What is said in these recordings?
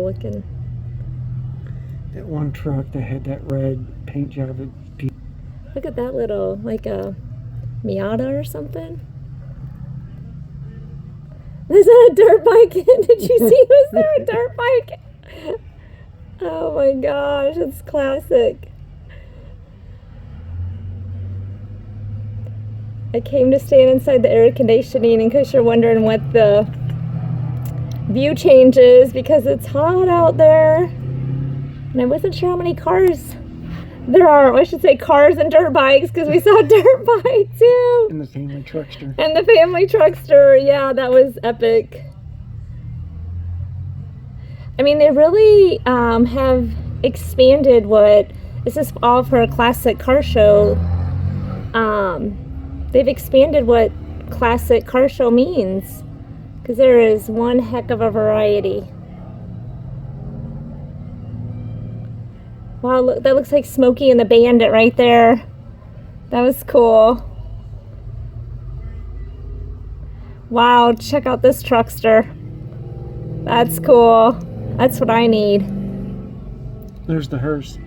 looking. That one truck that had that red paint job. Look at that little, like a Miata or something. Is that a dirt bike? Did you see? Was there a dirt bike? Oh my gosh, it's classic. I came to stand inside the air conditioning in case you're wondering what the view change is, because it's hot out there. And I wasn't sure how many cars there are. I should say cars and dirt bikes, because we saw a dirt bike too. And the family truckster. And the family truckster. Yeah, that was epic. I mean, they really have expanded what, this is all for a classic car show. They've expanded what classic car show means, because there is one heck of a variety. Wow, look, that looks like Smokey and the Bandit right there. That was cool. Wow, check out this truckster. That's cool. That's what I need. There's the hearse.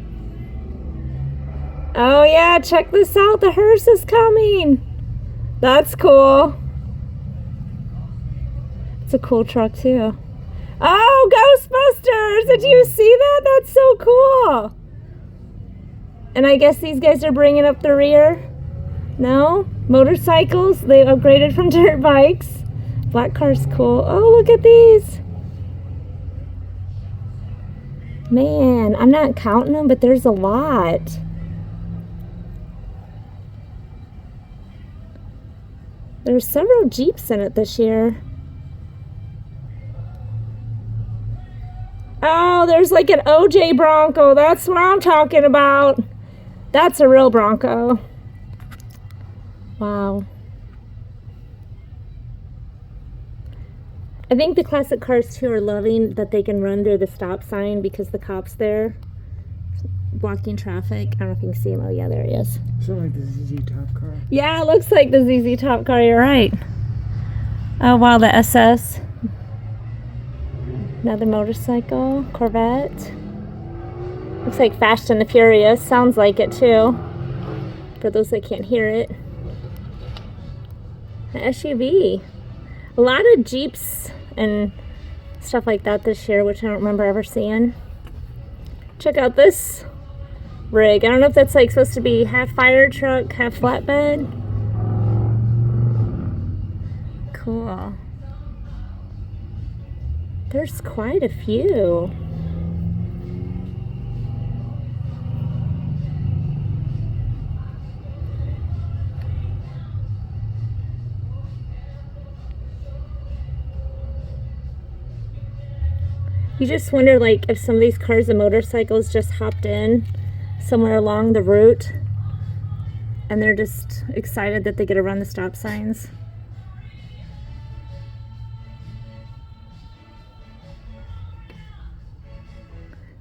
Oh yeah, check this out. The hearse is coming. That's cool. It's a cool truck too. Oh, Ghostbusters! Did you see that? That's so cool. And I guess these guys are bringing up the rear. No? Motorcycles. They upgraded from dirt bikes. Black car's cool. Oh, look at these. Man, I'm not counting them, but there's a lot. There's several Jeeps in it this year. Oh, there's like an OJ Bronco. That's what I'm talking about. That's a real Bronco. Wow. I think the classic cars too are loving that they can run through the stop sign because the cop's there blocking traffic. I don't know if you can see him. Oh yeah, there he is. So like the ZZ Top car. Yeah, it looks like the ZZ Top car. You're right. Oh wow, the SS. Another motorcycle, Corvette. Looks like Fast and the Furious. Sounds like it too. For those that can't hear it. An SUV. A lot of Jeeps and stuff like that this year, which I don't remember ever seeing. Check out this rig. I don't know if that's like supposed to be half fire truck, half flatbed. Cool. There's quite a few. You just wonder, like, if some of these cars and motorcycles just hopped in somewhere along the route and they're just excited that they get to run the stop signs.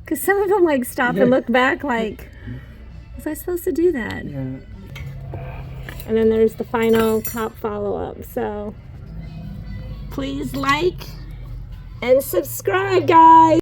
Because some of them, like, stop and look back like, was I supposed to do that? Yeah. And then there's the final cop follow-up. So please like and subscribe, guys.